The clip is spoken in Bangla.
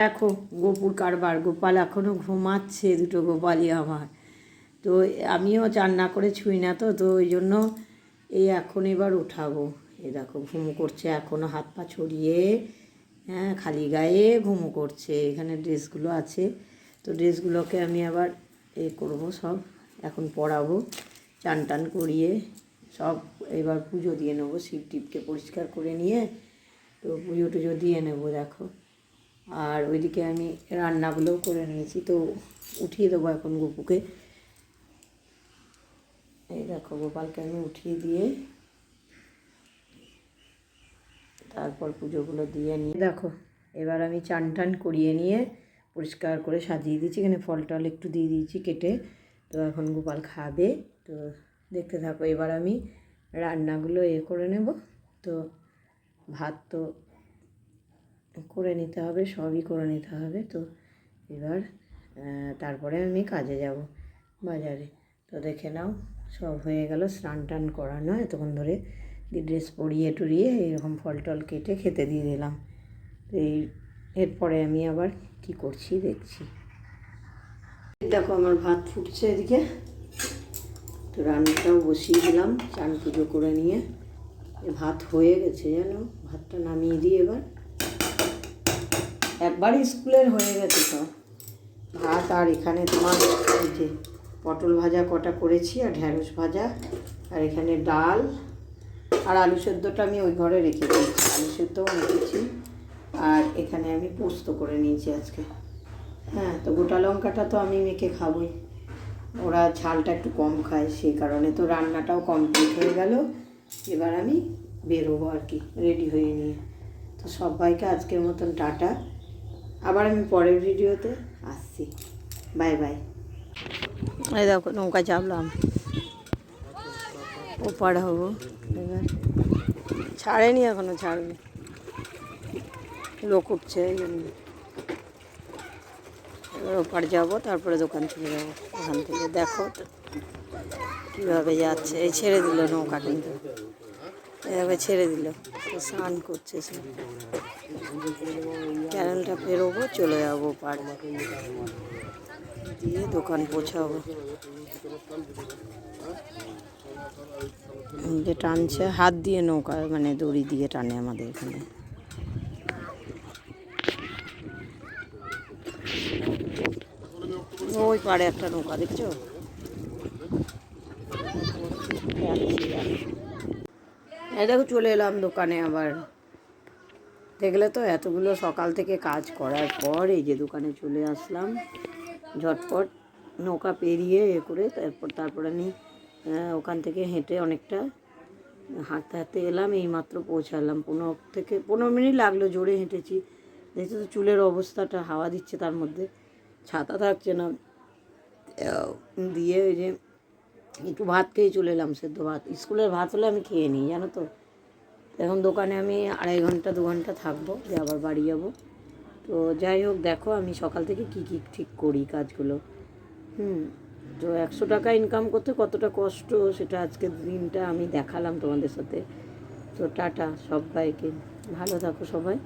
দেখো গোপুর কারবার, গোপাল এখনও ঘুমাচ্ছে, দুটো গোপালই আমার। তো আমিও চান না করে ছুঁই না, তো ওই জন্য এই এখন এবার উঠাবো। এই দেখো ঘুমো করছে এখনও, হাত পা ছড়িয়ে, হ্যাঁ খালি গায়ে ঘুমো করছে। এখানে ড্রেসগুলো আছে, তো ড্রেসগুলোকে আমি আবার করবো, সব এখন পরাবো, চান টান করিয়ে সব এবার পুজো দিয়ে নেবো। শিব টিপকে পরিষ্কার করে নিয়ে তো পুজো টুজো দিয়ে নেবো। দেখো আর ওইদিকে আমি রান্নাগুলোও করে নিয়েছি, তো উঠিয়ে দেবো এখন গোপুকে। এই দেখো গোপালকে আমি উঠিয়ে দিয়ে তারপর পুজোগুলো দিয়ে নিয়ে দেখো এবার আমি চান টান করিয়ে নিয়ে পরিষ্কার করে সাজিয়ে দিয়েছি। এখানে ফল টল একটু দিয়ে দিয়েছি কেটে, তো এখন গোপাল খাবে। তো দেখতে থাকো, এবার আমি রান্নাগুলো করে নেব। তো ভাত তো করে নিতে হবে, সবই করে নিতে হবে। তো এবার তারপরে আমি কাজে যাব বাজারে। তো দেখে নাও সব হয়ে গেল, স্নান টান করানো এতক্ষণ ধরে, ড্রেস পরিয়ে টরিয়ে এরকম ফল টল কেটে খেতে দিয়ে দিলাম। তো এরপরে আমি আবার কি করছি দেখছি। দেখো আমার ভাত ফুটছে এদিকে, তো রান্নাটাও বসিয়ে দিলাম চান পুজো করে নিয়ে। ভাত হয়ে গেছে জানো, ভাতটা নামিয়ে দিই এবার। একবারই স্কুলের হয়ে গেছে সব ভাত। আর এখানে তোমার এই যে পটল ভাজা কটা করেছি, আর ঢ্যাঁড়স ভাজা, আর এখানে ডাল, আর আলু সেদ্ধটা আমি ওই ঘরে রেখে দিয়েছি, আলু সেদ্ধও রেখেছি। আর এখানে আমি পোস্ত করে নিয়েছি আজকে। হ্যাঁ, তো গোটা লঙ্কাটা তো আমি মেখে খাবই, ওরা ঝালটা একটু কম খায়, সেই কারণে। তো রান্নাটাও কমপ্লিট হয়ে গেল, এবার আমি বেরোবো আর কি রেডি হয়ে নিয়ে। তো সবাইকে আজকের মতন টাটা, আবার আমি পরের ভিডিওতে আসছি। Bye bye. এই দেখো নৌকা চাপলাম, ওপার হবো এবার, ছাড়েনি এখনো, ছাড়বে, লোক উঠছে এই জন্য। এবার ওপার যাবো, তারপরে দোকান চলে যাবো। ওখান থেকে দেখো কীভাবে যাচ্ছে। এই ছেড়ে দিল নৌকা, কিন্তু এভাবে ছেড়ে দিল, স্নান করছে সে। ক্যানেলটা পেরোবো, চলে যাবো পার দিয়ে দোকান পৌঁছাবো। যে টানছে হাত দিয়ে নৌকা, মানে দড়ি দিয়ে টানে আমাদের এখানে। ওই পাড়ে একটা নৌকা দেখছো, এই দেখো চলে এলাম দোকানে আবার। দেখলে তো এতগুলো সকাল থেকে কাজ করার পর এই যে দোকানে চলে আসলাম, ঝটপট নৌকা পেরিয়ে করে তারপর আমি ওখান থেকে হেঁটে অনেকটা হাঁটতে হাঁটতে এলাম। এইমাত্র পৌঁছালাম, 15 মিনিট লাগলো, জোরে হেঁটেছি। দেখছো তো চুলের অবস্থাটা, হাওয়া দিচ্ছে তার মধ্যে, ছাতা থাকছে না। দিয়ে ওই যে একটু ভাত খেয়ে চলে এলাম, সেদ্ধ ভাত। স্কুলের ভাত হলে আমি খেয়ে নিই জানো তো। এখন দোকানে আমি 2.5 ঘন্টা 2 ঘন্টা থাকবো, দিয়ে আবার বাড়ি যাবো। তো যাই হোক, দেখো আমি সকাল থেকে কি কি ঠিক করি কাজগুলো। তো 100 টাকা ইনকাম করতে কতটা কষ্ট, সেটা আজকের দিনটা আমি দেখালাম তোমাদের সাথে। তো টাটা সবাইকে, ভালো থাকো সবাই।